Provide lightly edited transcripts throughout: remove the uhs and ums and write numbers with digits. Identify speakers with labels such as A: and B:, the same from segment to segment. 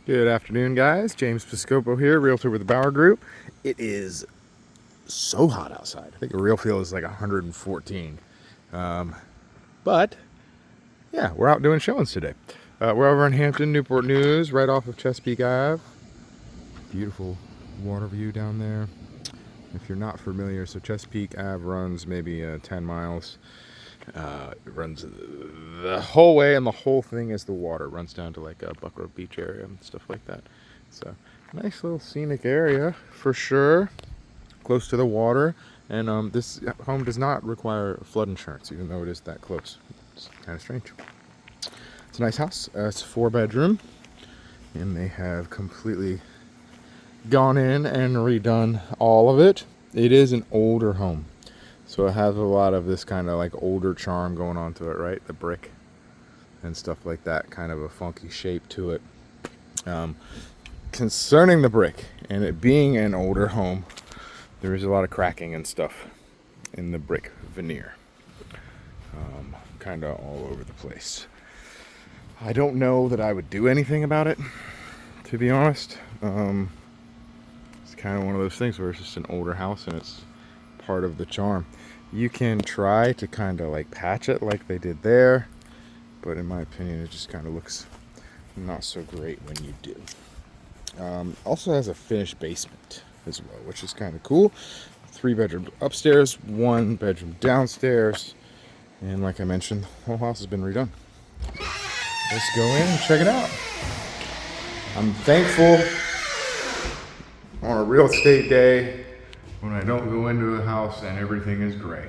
A: Good afternoon, guys. James Piscopo here, realtor with the Bauer Group. It is so hot outside. I think the real feel is like 114. But yeah, we're out doing showings today. We're over in Hampton, Newport News, right off of Chesapeake Ave. Beautiful water view down there. If you're not familiar, so Chesapeake Ave runs maybe 10 miles. It runs the whole way, and the whole thing is the water. It runs down to like a Buckrow Beach area and stuff like that. So nice little scenic area for sure, close to the water. And this home does not require flood insurance, even though it is that close. It's kind of strange. It's a nice house. It's a 4-bedroom, and they have completely gone in and redone all of it. It is an older home, so it has a lot of this kind of like older charm going on to it, right? The brick and stuff like that, kind of a funky shape to it. Concerning the brick and it being an older home, there is a lot of cracking and stuff in the brick veneer, kind of all over the place. I don't know that I would do anything about it, to be honest. It's kind of one of those things where it's just an older house and it's part of the charm. You can try to kind of like patch it like they did there, but in my opinion it just kind of looks not so great when you do. Also has a finished basement as well, which is kind of cool. 3 bedrooms upstairs, 1 bedroom downstairs, and like I mentioned, the whole house has been redone. Let's go in and check it out. I'm thankful on a real estate day when I don't go into a house and everything is gray.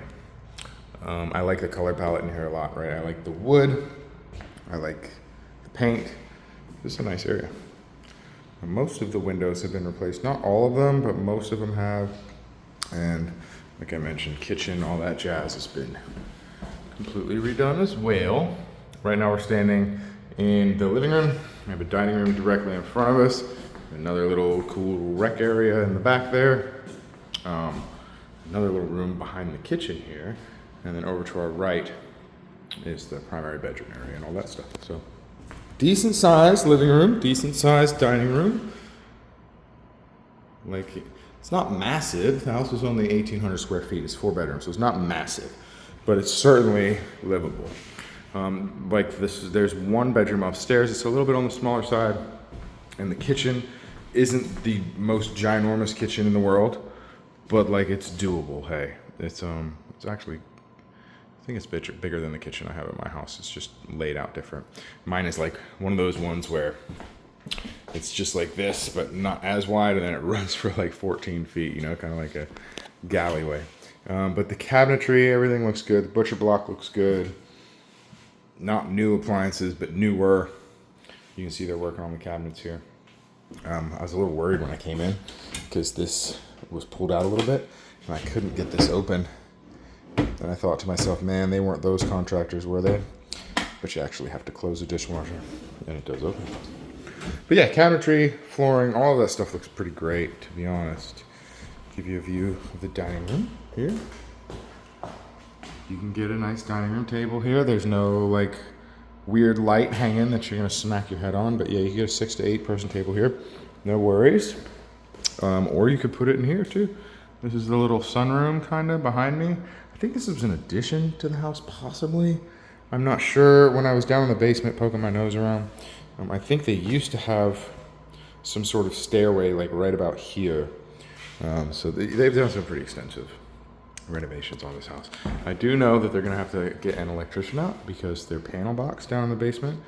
A: I like the color palette in here a lot, right? I like the wood, I like the paint. Just a nice area. Most of the windows have been replaced. Not all of them, but most of them have. And like I mentioned, kitchen, all that jazz has been completely redone as well. Right now we're standing in the living room. We have a dining room directly in front of us. Another little cool rec area in the back there. Another little room behind the kitchen here. And then over to our right is the primary bedroom area and all that stuff. So decent sized living room, decent sized dining room. Like, it's not massive. The house was only 1,800 square feet. It's 4 bedrooms, so it's not massive, but it's certainly livable. Like this, there's 1 bedroom upstairs. It's a little bit on the smaller side, and the kitchen isn't the most ginormous kitchen in the world, but like it's doable. Hey, it's actually, I think it's bigger than the kitchen I have at my house. It's just laid out different. Mine is like one of those ones where it's just like this, but not as wide, and then it runs for like 14 feet, you know, kind of like a galleyway. But the cabinetry, everything looks good. The butcher block looks good. Not new appliances, but newer. You can see they're working on the cabinets here. I was a little worried when I came in because this was pulled out a little bit and I couldn't get this open. And I thought to myself, man, they weren't those contractors, were they? But you actually have to close the dishwasher, and it does open. But yeah, cabinetry, flooring, all of that stuff looks pretty great, to be honest. Give you a view of the dining room here. You can get a nice dining room table here. There's no like weird light hanging that you're gonna smack your head on, but yeah, you can get a 6 to 8 person table here. No worries. Or you could put it in here too. This is the little sunroom kind of behind me. I think this was an addition to the house, possibly. I'm not sure. When I was down in the basement poking my nose around, I think they used to have some sort of stairway like right about here. So they've done some pretty extensive renovations on this house. I do know that they're gonna have to get an electrician out because their panel box down in the basement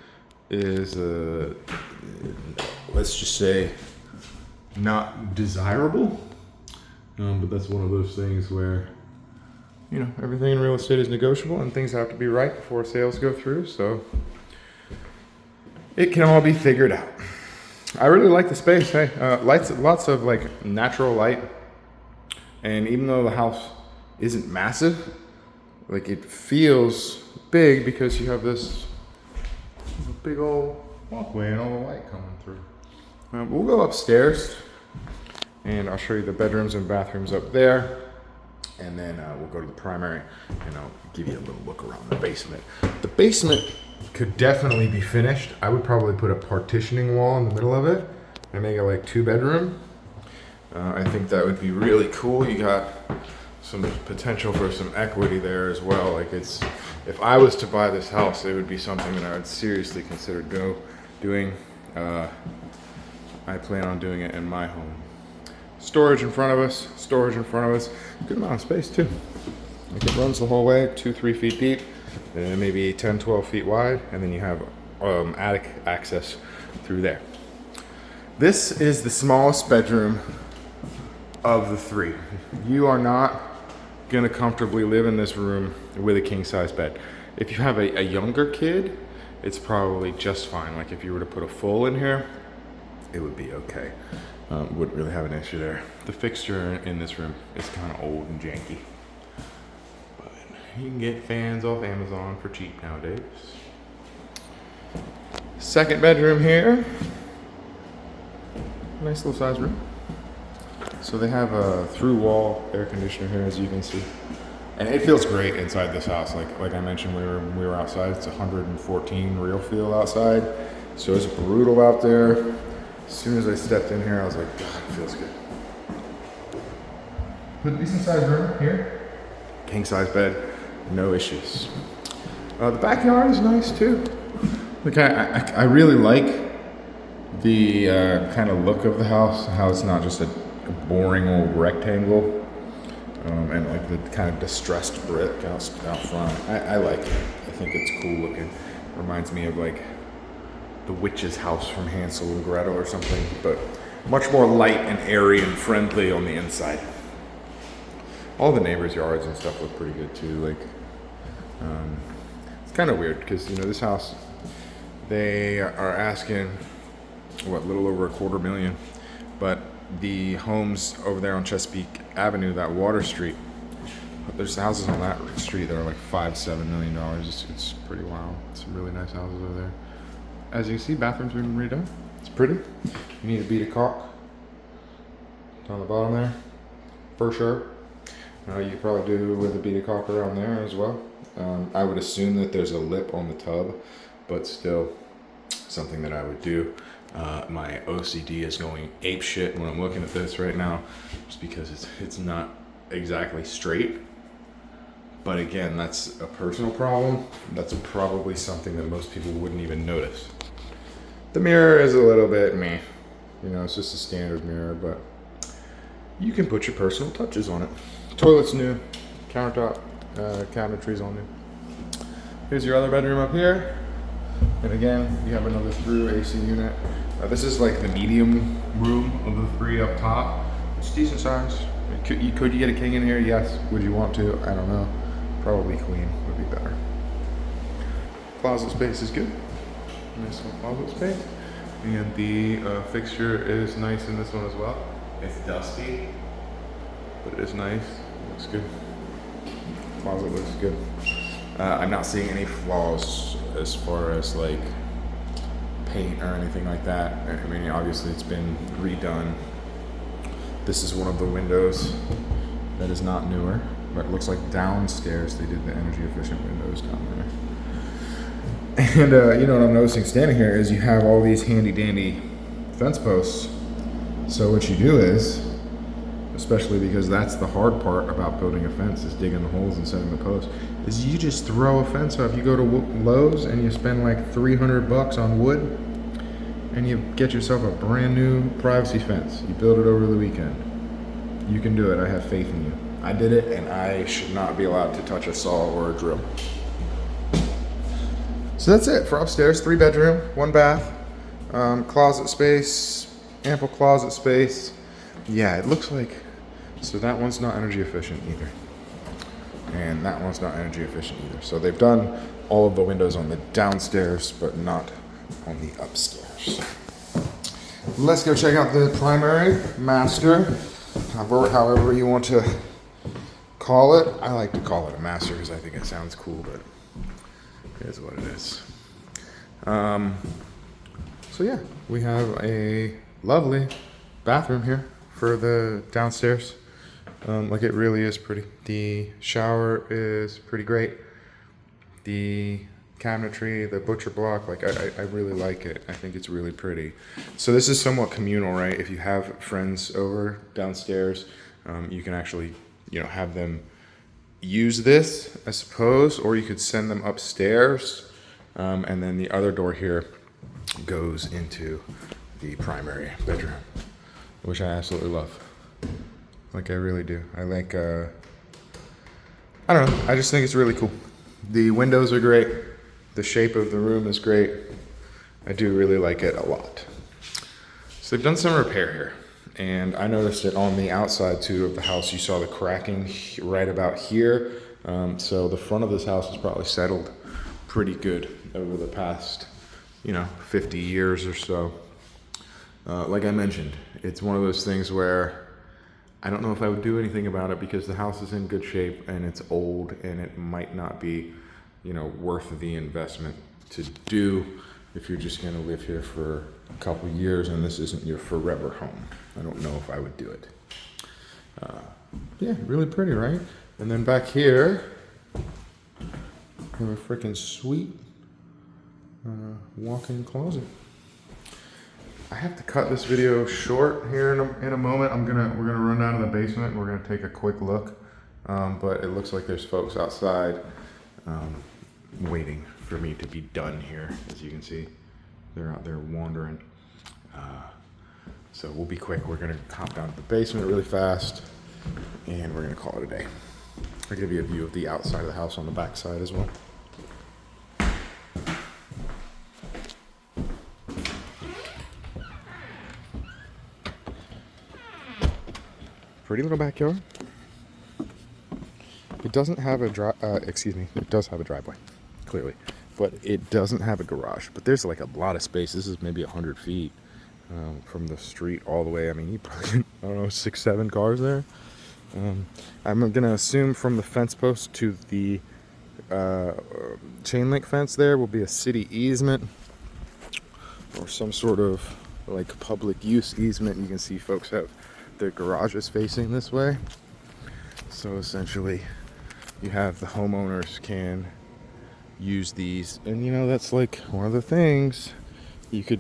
A: is, let's just say, not desirable. But that's one of those things where, you know, everything in real estate is negotiable and things have to be right before sales go through. So it can all be figured out. I really like the space. Hey, lots of like natural light. And even though the house isn't massive, like it feels big because you have this big old walkway and all the light coming through. We'll go upstairs and I'll show you the bedrooms and bathrooms up there. And then we'll go to the primary and I'll give you a little look around the basement. The basement could definitely be finished. I would probably put a partitioning wall in the middle of it and make it like 2-bedroom. I think that would be really cool. You got some potential for some equity there as well. Like if I was to buy this house, it would be something that I would seriously consider doing. I plan on doing it in my home. Storage in front of us, good amount of space too. Like it runs the whole way, 2-3 feet deep, and maybe 10-12 feet wide, and then you have attic access through there. This is the smallest bedroom of the 3. You are not gonna comfortably live in this room with a king size bed. If you have a younger kid, it's probably just fine. Like if you were to put a full in here, it would be okay. Wouldn't really have an issue there. The fixture in this room is kind of old and janky. But you can get fans off Amazon for cheap nowadays. Second bedroom here. Nice little size room. So they have a through wall air conditioner here, as you can see. And it feels great inside this house. Like I mentioned, we were outside. It's 114 real feel outside. So it's brutal out there. As soon as I stepped in here, I was like, God, it feels good. But decent sized room here. King size bed, no issues. The backyard is nice too. Like I really like the kind of look of the house, how it's not just a boring old rectangle, and like the kind of distressed brick out front. I like it. I think it's cool looking. Reminds me of like the witch's house from Hansel and Gretel or something, but much more light and airy and friendly on the inside. All the neighbors' yards and stuff look pretty good too. Like, it's kind of weird because this house, they are asking a little over $250,000, but the homes over there on Chesapeake Avenue, that Water Street, there's houses on that street that are like $5-7 million. It's pretty wild. Some really nice houses over there. As you can see, bathrooms have been redone. It's pretty. You need a bead of caulk down the bottom there, for sure. You could probably do with a bead of caulk around there as well. I would assume that there's a lip on the tub, but still something that I would do. My OCD is going ape shit when I'm looking at this right now, just because it's not exactly straight. But again, that's a personal problem. That's probably something that most people wouldn't even notice. The mirror is a little bit meh. It's just a standard mirror, but you can put your personal touches on it. Toilet's new, countertop, cabinetry's all new. Here's your other bedroom up here. And again, you have another through AC unit. This is like the medium room of the 3 up top. It's decent size. Could you get a king in here? Yes. Would you want to? I don't know. Probably queen would be better. Closet space is good. Nice little closet space. And the fixture is nice in this one as well. It's dusty, but it is nice. It looks good. Closet looks good. I'm not seeing any flaws as far as like paint or anything like that. I mean, obviously it's been redone. This is one of the windows that is not newer, but it looks like downstairs they did the energy efficient windows down there. And what I'm noticing standing here is you have all these handy dandy fence posts. So what you do is, especially because that's the hard part about building a fence, is digging the holes and setting the posts, is you just throw a fence up. You go to Lowe's and you spend like $300 on wood and you get yourself a brand new privacy fence. You build it over the weekend. You can do it. I have faith in you. I did it, and I should not be allowed to touch a saw or a drill. So that's it for upstairs. 3 bedroom, 1 bath, closet space, ample closet space. Yeah, it looks like, so that one's not energy efficient either. And that one's not energy efficient either. So they've done all of the windows on the downstairs, but not on the upstairs. Let's go check out the primary, master, however you want to call it. I like to call it a master because I think it sounds cool, but it is what it is. So yeah, we have a lovely bathroom here for the downstairs. Like it really is pretty. The shower is pretty great. The cabinetry, the butcher block. Like I really like it. I think it's really pretty. So this is somewhat communal, right? If you have friends over downstairs, you can actually, have them use this, I suppose, or you could send them upstairs. And then the other door here goes into the primary bedroom, which I absolutely love. Like I really do. I like, I don't know. I just think it's really cool. The windows are great. The shape of the room is great. I do really like it a lot. So they've done some repair here. And I noticed it on the outside too of the house. You saw the cracking right about here. So the front of this house is probably settled pretty good over the past, 50 years or so. Like I mentioned, it's one of those things where I don't know if I would do anything about it because the house is in good shape and it's old and it might not be, worth the investment to do if you're just going to live here for a couple years and this isn't your forever home. I don't know if I would do it. Yeah, really pretty, right? And then back here, we have a freaking sweet walk-in closet. I have to cut this video short here in a moment. We're gonna run down to the basement. We're gonna take a quick look, but it looks like there's folks outside waiting for me to be done here. As you can see, they're out there wandering. So we'll be quick. We're gonna hop down to the basement really fast, and we're gonna call it a day. I'll give you a view of the outside of the house on the back side as well. Pretty little backyard. It doesn't have a it does have a driveway, clearly, but it doesn't have a garage. But there's like a lot of space. This is maybe 100 feet from the street all the way. I mean, you probably, I don't know, 6-7 cars there. I'm gonna assume from the fence post to the chain link fence there will be a city easement or some sort of like public use easement. You can see folks have their garages facing this way. So essentially you have the homeowners can use these, and that's like one of the things. You could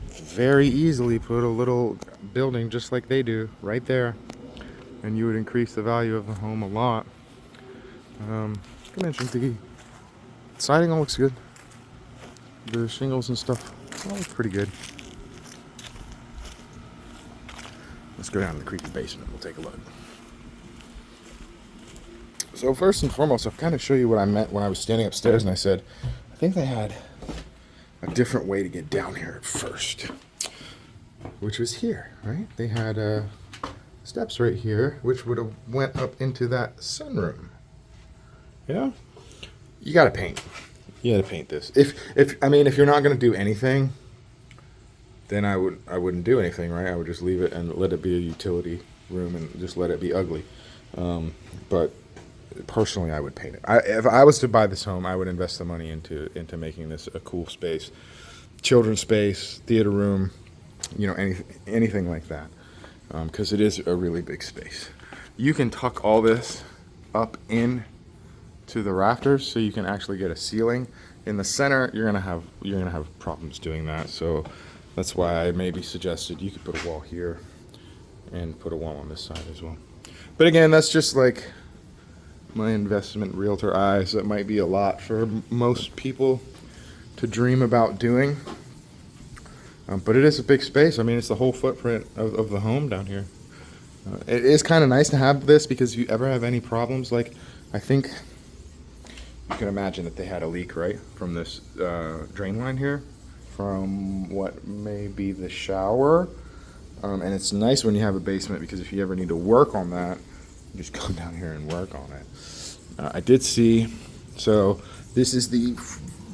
A: very easily put a little building just like they do right there, and you would increase the value of the home a lot. Like I mentioned, the siding all looks good. The shingles and stuff all look pretty good. Let's go down to the creepy basement. We'll take a look. So first and foremost, I'll kind of show you what I meant when I was standing upstairs and I said, I think they had a different way to get down here at first, which was here, right? They had steps right here, which would have went up into that sunroom. You got to paint. You got to paint this. If you're not going to do anything, then I wouldn't do anything, right? I would just leave it and let it be a utility room and just let it be ugly. But personally, I would paint it. If I was to buy this home, I would invest the money into making this a cool space, children's space, theater room, anything like that, because it is a really big space. You can tuck all this up in to the rafters, so you can actually get a ceiling. In the center, you're gonna have problems doing that. So that's why I maybe suggested you could put a wall here and put a wall on this side as well. But again, that's just like my investment realtor eyes. That might be a lot for most people to dream about doing. But it is a big space. I mean, it's the whole footprint of the home down here. It is kind of nice to have this because if you ever have any problems, like I think you can imagine that they had a leak, right, from this drain line here, from what may be the shower. And it's nice when you have a basement because if you ever need to work on that, you just come down here and work on it. I did see, so this is the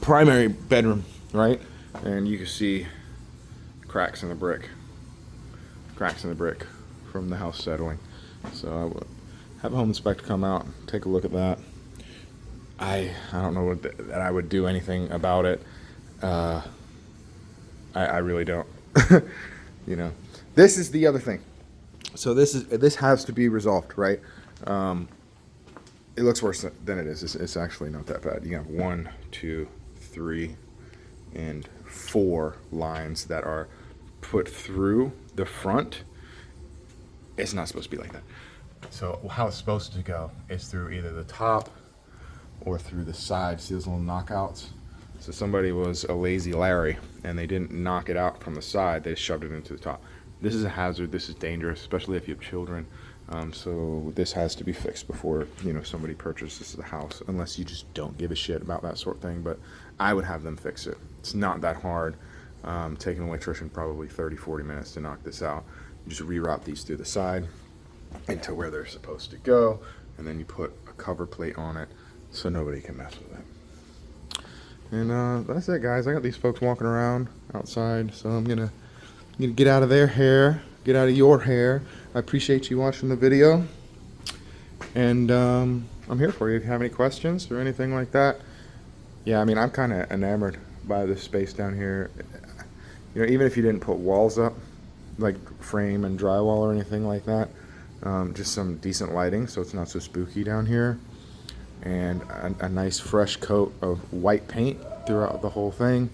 A: primary bedroom, right? And you can see cracks in the brick from the house settling. So I would have a home inspector come out, take a look at that. I don't know that I would do anything about it. I really don't. This is the other thing. So this has to be resolved, right? It looks worse than it is. It's actually not that bad. You have 1, 2, 3, and 4 lines that are put through the front. It's not supposed to be like that. So how it's supposed to go is through either the top or through the side. See those little knockouts? So somebody was a lazy Larry and they didn't knock it out from the side, they shoved it into the top. This is a hazard, this is dangerous, especially if you have children. So this has to be fixed before, you know, somebody purchases the house, unless you just don't give a shit about that sort of thing. But I would have them fix it. It's not that hard. Take an electrician probably 30-40 minutes to knock this out. You just reroute these through the side into where they're supposed to go, and then you put a cover plate on it so nobody can mess with it. And that's it, guys. I got these folks walking around outside, so I'm gonna get out of their hair, get out of your hair. I appreciate you watching the video, and I'm here for you if you have any questions or anything like that. Yeah, I mean, I'm kind of enamored by this space down here. You know, even if you didn't put walls up, like frame and drywall or anything like that, just some decent lighting so it's not so spooky down here, and a nice fresh coat of white paint throughout the whole thing,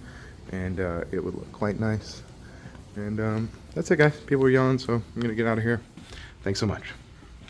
A: and it would look quite nice. And that's it, guys. People are yelling, so I'm gonna get out of here. Thanks so much.